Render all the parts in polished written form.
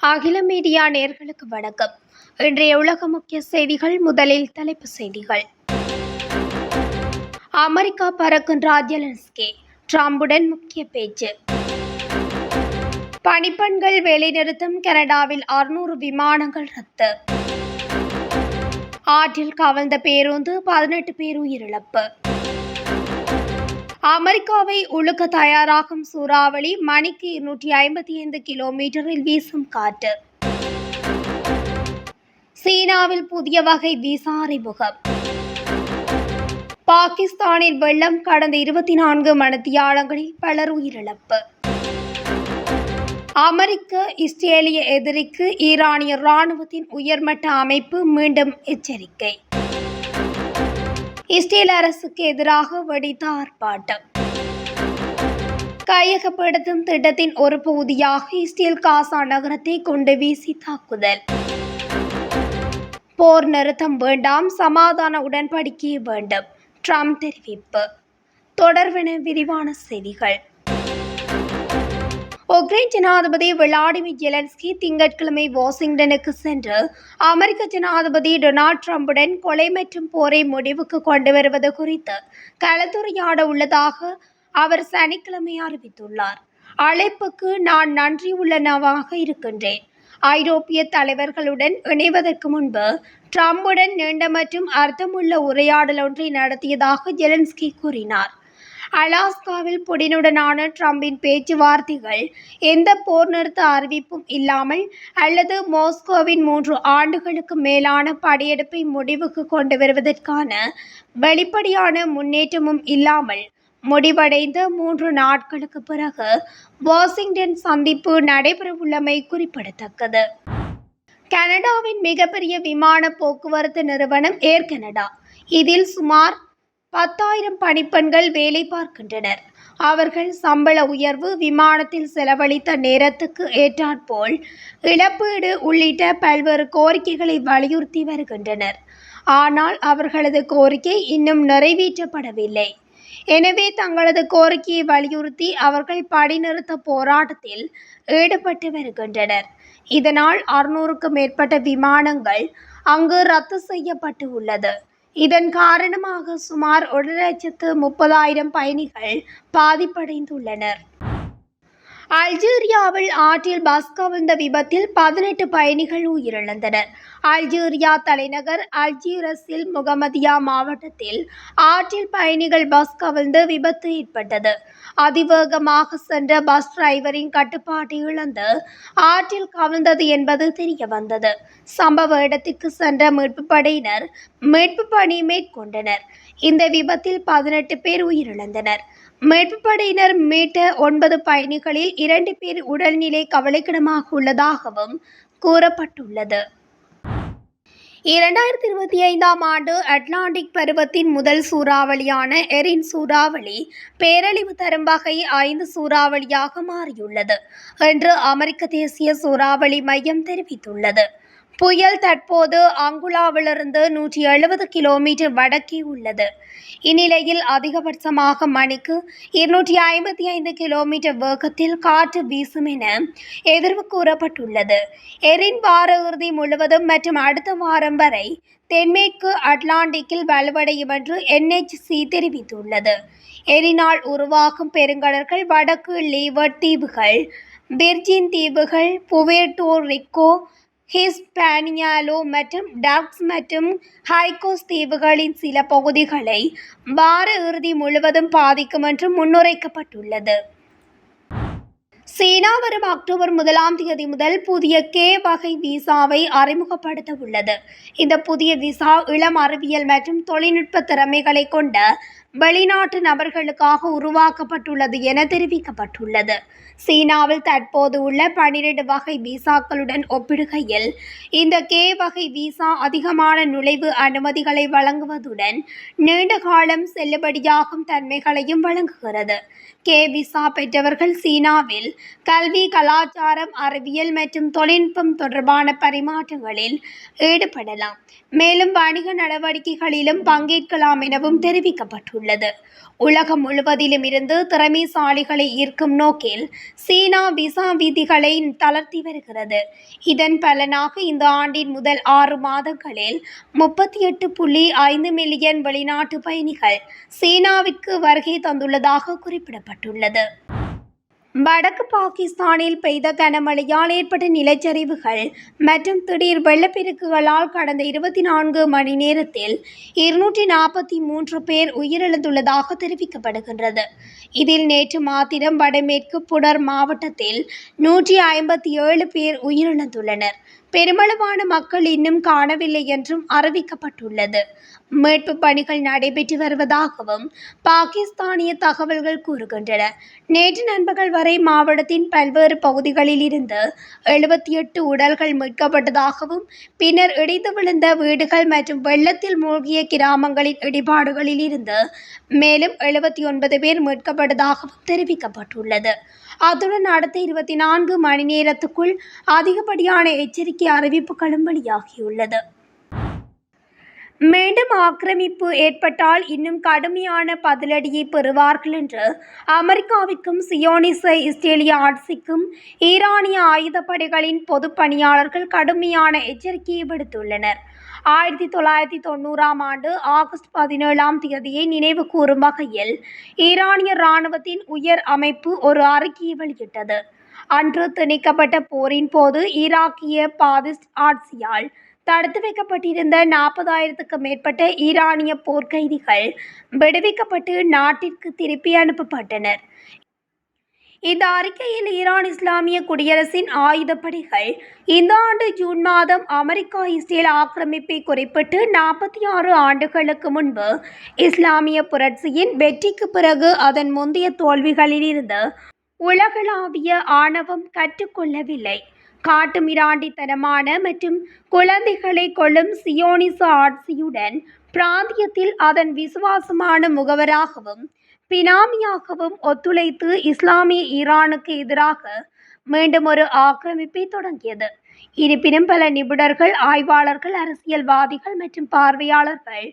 அகில மீடியா நேயர்களுக்கு வணக்கம். இன்றைய உலக முக்கிய செய்திகள். முதலில் தலைப்புச் செய்திகள். அமெரிக்கா பறக்கின்றார் ஜெலன்ஸ்கி, ட்ரம்புடன் முக்கிய பேச்சு. பணிப்பெண்கள் வேலைநிறுத்தம், கனடாவில் 600 விமானங்கள் ரத்து. ஆற்றில் கவிழ்ந்த பேருந்து, 18 பேர் உயிரிழப்பு. அமெரிக்காவை உலுக்க தயாராகும் சூறாவளி, மணிக்கு 255 கிலோமீட்டரில் வீசும் காற்று. சீனாவில் புதிய வகை விசா அறிமுகம். பாகிஸ்தானில் வெள்ளம், கடந்த 24 மணித்தியாலங்களில் பலர் உயிரிழப்பு. அமெரிக்க இஸ்ரேலிய எதிரிக்கு ஈரானிய இராணுவத்தின் உயர்மட்ட அமைப்பு மீண்டும் எச்சரிக்கை. இஸ்ரேல் அரசுக்கு எதிராக வெடித்த ஆர்ப்பாட்டம். கையகப்படுத்தும் திட்டத்தின் ஒரு பகுதியாக இஸ்ரேல் காசா நகரத்தை கொண்டு வீசி தாக்குதல். போர் நிறுத்தம் வேண்டாம், சமாதான உடன்படிக்கை வேண்டும், ட்ரம்ப் தெரிவிப்பு. தொடர்பென விரிவான செய்திகள். உக்ரைன் ஜனாதிபதி விளாடிமிர் ஜெலன்ஸ்கி திங்கட்கிழமை வாஷிங்டனுக்கு சென்று அமெரிக்க ஜனாதிபதி டொனால்ட் ட்ரம்புடன் கொலை மற்றும் போரை முடிவுக்கு கொண்டு வருவது குறித்து கலந்துரையாட உள்ளதாக அவர் சனிக்கிழமை அறிவித்துள்ளார். அழைப்புக்கு நான் நன்றியுள்ளவனாக இருக்கின்றேன். ஐரோப்பிய தலைவர்களுடன் இணைவதற்கு முன்பு ட்ரம்புடன் நீண்ட மற்றும் அர்த்தமுள்ள உரையாடல் ஒன்றை நடத்தியதாக ஜெலன்ஸ்கி கூறினார். அலாஸ்காவில் புடினுடனான ட்ரம்பின் பேச்சுவார்த்தைகள் எந்த போர் நிறுத்த அறிவிப்பும் இல்லாமல் அல்லது மாஸ்கோவின் 3 ஆண்டுகளுக்கு மேலான படையெடுப்பை முடிவுக்கு கொண்டு வருவதற்கான வெளிப்படையான முன்னேற்றமும் இல்லாமல் முடிவடைந்த 3 நாட்களுக்கு பிறகு வாஷிங்டன் சந்திப்பு நடைபெறவுள்ளமை குறிப்பிடத்தக்கது. கனடாவின் மிகப்பெரிய விமான போக்குவரத்து நிறுவனம் ஏர் கனடா. இதில் சுமார் 10,000 பணிப்பெண்கள் வேலை பார்க்கின்றனர். அவர்கள் சம்பள உயர்வு, விமானத்தில் செலவழித்த நேரத்துக்கு ஏற்றாற்போல் இழப்பீடு உள்ளிட்ட பல்வேறு கோரிக்கைகளை வலியுறுத்தி வருகின்றனர். ஆனால் அவர்களது கோரிக்கை இன்னும் நிறைவேற்றப்படவில்லை. எனவே தங்களது கோரிக்கையை வலியுறுத்தி அவர்கள் பணிநிறுத்த போராட்டத்தில் ஈடுபட்டு வருகின்றனர். இதனால் 600க்கும் மேற்பட்ட விமானங்கள் அங்கு ரத்து செய்யப்பட்டு உள்ளது. இதன் காரணமாக சுமார் 1,30,000 பயணிகள் பாதிப்படைந்துள்ளனர். அல்ஜீரியாவில் ஆற்றில் பஸ் கவிழ்ந்த விபத்தில் 18 பயணிகள் உயிரிழந்தனர். அல்ஜீரியா தலைநகர் அல்ஜீரஸில் முகமதியா மாவட்டத்தில் ஆற்றில் பயணிகள் பஸ் கவிழ்ந்து விபத்து ஏற்பட்டது. அதிவேகமாக சென்ற பஸ் டிரைவரின் கட்டுப்பாட்டை இழந்து ஆற்றில் கவிழ்ந்தது என்பது தெரிய வந்தது. சம்பவ இடத்திற்கு சென்ற மீட்பு படையினர் மீட்பு பணி மேற்கொண்டனர். இந்த விபத்தில் 18 பேர் உயிரிழந்தனர். மீட்பு படையினர் மீட்ட 9 பயணிகளில் 2 பேர் உடல்நிலை கவலைக்கிடமாக உள்ளதாகவும் கூறப்பட்டுள்ளது. 2025ஆம் ஆண்டு அட்லாண்டிக் பருவத்தின் முதல் சூறாவளியான எரின் சூறாவளி பேரழிவு தரும் வகை 5 சூறாவளியாக மாறியுள்ளது என்று அமெரிக்க தேசிய சூறாவளி மையம் தெரிவித்துள்ளது. புயல் தற்போது அங்குலாவிலிருந்து 170 கிலோமீட்டர் வடக்கே உள்ளது. இந்நிலையில் அதிகபட்சமாக மணிக்கு 255 கிலோமீட்டர் வேகத்தில் காற்று வீசும் என எதிர்வு கூறப்பட்டுள்ளது. எரின் வார இறுதி முழுவதும் மற்றும் அடுத்த வாரம் வரை தென்மேற்கு அட்லாண்டிக்கில் வலுவடையும் என்று NHC தெரிவித்துள்ளது. எரினால் உருவாகும் பெருங்கடல்கள் வடக்கு லீவர்ட் தீவுகள், விர்ஜின் தீவுகள், புவேர்ட்டோ ரிக்கோ, ஹிஸ்பானியாலோ மற்றும் டக்ஸ் மற்றும் ஹைகோஸ் தீவுகளின் சில பகுதிகளை வார இறுதி முழுவதும் பாதிக்கும் என்று முன்னுரைக்கப்பட்டுள்ளது. சீனா வரும் அக்டோபர் 1ஆம் தேதி முதல் புதிய K வகை விசாவை அறிமுகப்படுத்த உள்ளது. இந்த புதிய விசா இளம் அறிவியல் மற்றும் தொழில்நுட்ப திறமைகளை கொண்ட வெளிநாட்டு நபர்களுக்காக உருவாக்கப்பட்டுள்ளது என தெரிவிக்கப்பட்டுள்ளது. சீனாவில் தற்போது உள்ள 12 வகை விசாக்களுடன் ஒப்பிடுகையில் இந்த K வகை விசா அதிகமான நுழைவு அனுமதிகளை வழங்குவதுடன் நீண்ட காலம் செல்லுபடியாகும் தன்மைகளையும் வழங்குகிறது. K விசா பெற்றவர்கள் சீனாவில் கல்வி, கலாச்சாரம், அறிவியல் மற்றும் தொழில்நுட்பம் தொடர்பான பரிமாற்றங்களில் ஈடுபடலாம். மேலும் வணிக நடவடிக்கைகளிலும் பங்கேற்கலாம் எனவும் தெரிவிக்கப்பட்டுள்ளது. வெளியாகியுள்ளது. உலகம் முழுவதிலும் இருந்து திறமைசாலிகளை ஈர்க்கும் நோக்கில் சீனா விசா விதிகளை தளர்த்தி வருகிறது. இதன் பலனாக இந்த ஆண்டின் முதல் 6 மாதங்களில் 38.5 மில்லியன் வெளிநாட்டு பயணிகள் சீனாவிற்கு வருகை தந்துள்ளதாக குறிப்பிடப்பட்டுள்ளது. வடக்கு பாகிஸ்தானில் பெய்த கனமழையால் ஏற்பட்ட நிலச்சரிவுகள் மற்றும் திடீர் வெள்ளப்பெருக்குகளால் கடந்த 24 மணி நேரத்தில் 243 பேர் உயிரிழந்துள்ளதாக தெரிவிக்கப்படுகின்றது. இதில் நேற்று மாத்திரம் வடமேற்கு புனர் மாவட்டத்தில் 157 பேர் உயிரிழந்துள்ளனர். பெருமளவான மக்கள் இன்னும் காணவில்லை என்றும் அறிவிக்கப்பட்டுள்ளது. மீட்பு பணிகள் நடைபெற்று வருவதாகவும் பாகிஸ்தானிய தகவல்கள் கூறுகின்றன. நேற்று நண்பகல் வரை மாவட்டத்தின் பல்வேறு பகுதிகளில் இருந்து 78 உடல்கள் மீட்கப்பட்டதாகவும் பின்னர் இடிந்து விழுந்த வீடுகள் மற்றும் வெள்ளத்தில் மூழ்கிய கிராமங்களின் இடிபாடுகளில் இருந்து மேலும் 79 பேர் மீட்கப்பட்டதாகவும் தெரிவிக்கப்பட்டுள்ளது. அத்துடன் அடுத்த 24 மணி நேரத்துக்குள் அதிகப்படியான எச்சரிக்கை அறிவிப்புகளும் வெளியாகியுள்ளது. மீண்டும் ஆக்கிரமிப்பு ஏற்பட்டால் இன்னும் கடுமையான பதிலடியை பெறுவார்கள் என்று அமெரிக்காவிற்கும் சியோனிச இஸ்ரேலிய ஆட்சிக்கும் ஈரானிய ஆயுதப்படைகளின் பொது பணியாளர்கள் கடுமையான எச்சரிக்கையை விடுத்துள்ளனர். 1990ஆம் ஆண்டு ஆகஸ்ட் 17ஆம் தேதியை நினைவு கூறும் வகையில் ஈரானிய இராணுவத்தின் உயர் அமைப்பு ஒரு அறிக்கையை வெளியிட்டது. அன்று திணிக்கப்பட்ட போரின் போது ஈராக்கிய பாதிஸ்ட் ஆட்சியால் தடுத்து வைக்கப்பட்டிருந்த 40,000க்கும் மேற்பட்ட ஈரானிய போர்க்கைதிகள் விடுவிக்கப்பட்டு நாட்டிற்கு திருப்பி அனுப்பப்பட்டனர். இந்த அறிக்கையில் ஈரான் இஸ்லாமிய குடியரசின் ஆயுதப்படைகள் இந்த ஆண்டு ஜூன் மாதம் அமெரிக்கா இஸ்ரேல் ஆக்கிரமிப்பை குறிப்பிட்டு 46 ஆண்டுகளுக்கு முன்பு இஸ்லாமிய புரட்சியின் வெற்றிக்கு பிறகு அதன் முந்தைய தோல்விகளில் இருந்து உலகளாவிய ஆணவம் கற்றுக்கொள்ளவில்லை. காட்டுமிராண்டித்தனமான மற்றும் குழந்தைகளை கொள்ளும் சியோனிச ஆட்சியுடன் பிராந்தியத்தில் அதன் விசுவாசமான முகவராகவும் பினாமியாகவும் ஒத்துழைத்து இஸ்லாமிய ஈரானுக்கு எதிராக மீண்டும் ஒரு ஆக்கிரமிப்பை தொடங்கியது. இருப்பினும் பல நிபுணர்கள், ஆய்வாளர்கள், அரசியல்வாதிகள் மற்றும் பார்வையாளர்கள்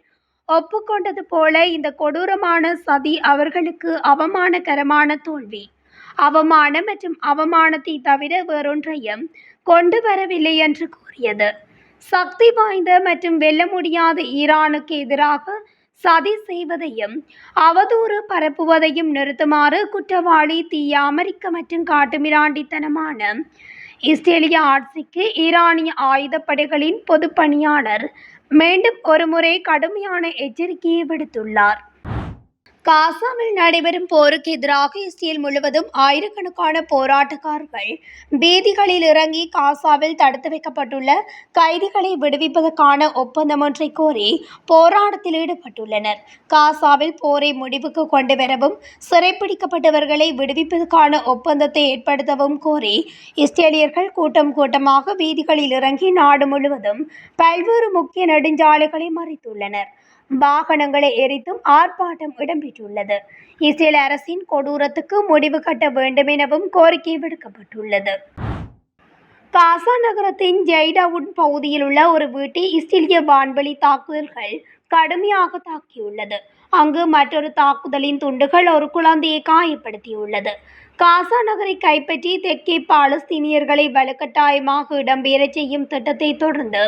ஒப்புக்கொண்டது போல இந்த கொடூரமான சதி அவர்களுக்கு அவமானகரமான தோல்வி, அவமானம் மற்றும் அவமானத்தை தவிர வேறொன்றையும் கொண்டு வரவில்லை என்று கூறியது. சக்தி வாய்ந்த மற்றும் வெல்ல முடியாத ஈரானுக்கு எதிராக சதி செய்வதையும் அவதூறு பரப்புவதையும் நிறுத்துமாறு குற்றவாளி தீய அமெரிக்க மற்றும் காட்டுமிராண்டித்தனமான இஸ்ரேலிய ஆட்சிக்கு ஈரானிய ஆயுதப்படைகளின் பொது பணியாளர் மீண்டும் ஒருமுறை கடுமையான எச்சரிக்கையை விடுத்துள்ளார். காசாவில் நடைபெறும் போருக்கு எதிராக இஸ்ரேல் முழுவதும் ஆயிரக்கணக்கான போராட்டக்காரர்கள் வீதிகளில் இறங்கி காசாவில் தடுத்து வைக்கப்பட்டுள்ள கைதிகளை விடுவிப்பதற்கான ஒப்பந்தம் ஒன்றை கோரி போராட்டத்தில் ஈடுபட்டுள்ளனர். காசாவில் போரை முடிவுக்கு கொண்டு வரவும் சிறைப்பிடிக்கப்பட்டவர்களை விடுவிப்பதற்கான ஒப்பந்தத்தை ஏற்படுத்தவும் கோரி இஸ்ரேலியர்கள் கூட்டம் கூட்டமாக வீதிகளில் இறங்கி நாடு முழுவதும் பல்வேறு முக்கிய நெடுஞ்சாலைகளை மறித்துள்ளனர். வாகனங்களை எரித்தும் ஆர்ப்பாட்டம் இடம்பெற்றுள்ளது. இஸ்ரேல் அரசின் கொடூரத்துக்கு முடிவு கட்ட வேண்டும் எனவும் கோரிக்கை விடுக்கப்பட்டுள்ளது. காசா நகரத்தின் ஜெய்டாவுட் பகுதியில் உள்ள ஒரு வீட்டை இஸ்ரேலிய வான்வெளி தாக்குதல்கள் கடுமையாக தாக்கியுள்ளது. அங்கு மற்றொரு தாக்குதலின் துண்டுகள் ஒரு குழந்தையை காயப்படுத்தியுள்ளது. காசா நகரை கைப்பற்றி தெற்கே பாலஸ்தீனியர்களை வலுக்கட்டாயமாக இடம்பெயரச் செய்யும் திட்டத்தை தொடர்ந்து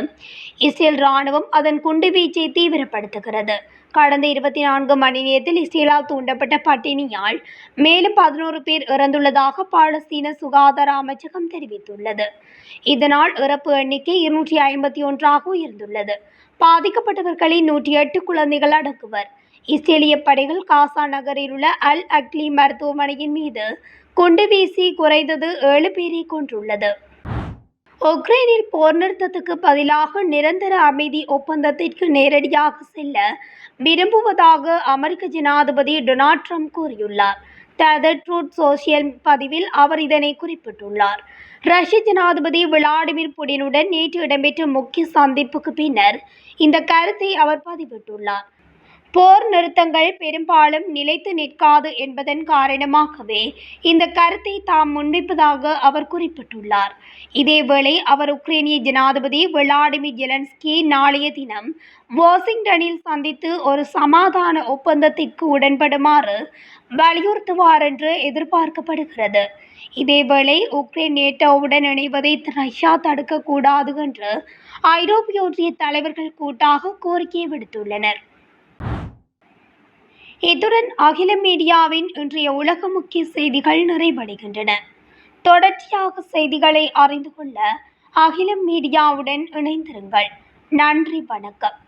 இஸ்ரேல் இராணுவம் அதன் குண்டுவீச்சை தீவிரப்படுத்துகிறது. கடந்த 24 மணி நேரத்தில் இஸ்ரேலால் தூண்டப்பட்ட பட்டினியால் மேலும் 11 பேர் இறந்துள்ளதாக பாலஸ்தீன சுகாதார அமைச்சகம் தெரிவித்துள்ளது. இதனால் இறப்பு எண்ணிக்கை 251ஆக உயர்ந்துள்ளது. பாதிக்கப்பட்டவர்களில் 108 குழந்தைகள் அடங்குவர். இஸ்ரேலிய படைகள் காசா நகரில் உள்ள அல் அக்லி மருத்துவமனையின் மீது குண்டு வீசி குறைந்தது 7 பேரை கொன்றுள்ளது. உக்ரைனில் போர் நிறுத்தத்துக்கு பதிலாக நிரந்தர அமைதி ஒப்பந்தத்திற்கு நேரடியாக செல்ல விரும்புவதாக அமெரிக்க ஜனாதிபதி டொனால்ட் ட்ரம்ப் கூறியுள்ளார். தனது ட்ரூத் சோஷியல் பதிவில் அவர் இதனை குறிப்பிட்டுள்ளார். ரஷ்ய ஜனாதிபதி விளாடிமிர் புடினுடன் நேற்று இடம்பெற்ற முக்கிய சந்திப்புக்கு பின்னர் இந்த கருத்தை அவர் பதிவிட்டுள்ளார். போர் நிறுத்தங்கள் பெரும்பாலும் நிலைத்து நிற்காது என்பதன் காரணமாகவே இந்த கருத்தை தாம் முன்வைப்பதாக அவர் குறிப்பிட்டுள்ளார். இதேவேளை அவர் உக்ரைனிய ஜனாதிபதி விளாடிமிர் ஜெலன்ஸ்கி நாளைய தினம் வாஷிங்டனில் சந்தித்து ஒரு சமாதான ஒப்பந்தத்திற்கு உடன்படுமாறு வலியுறுத்துவார் என்று எதிர்பார்க்கப்படுகிறது. இதேவேளை உக்ரைன் நேட்டோவுடன் இணைவதை ரஷ்யா தடுக்கக்கூடாது என்று ஐரோப்பிய ஒன்றிய தலைவர்கள் கூட்டாக கோரிக்கை விடுத்துள்ளனர். இத்துடன் அகில மீடியாவின் இன்றைய உலக முக்கிய செய்திகள் நிறைவடைகின்றன. தொடர்ச்சியாக செய்திகளை அறிந்து கொள்ள அகில மீடியாவுடன் இணைந்திருங்கள். நன்றி, வணக்கம்.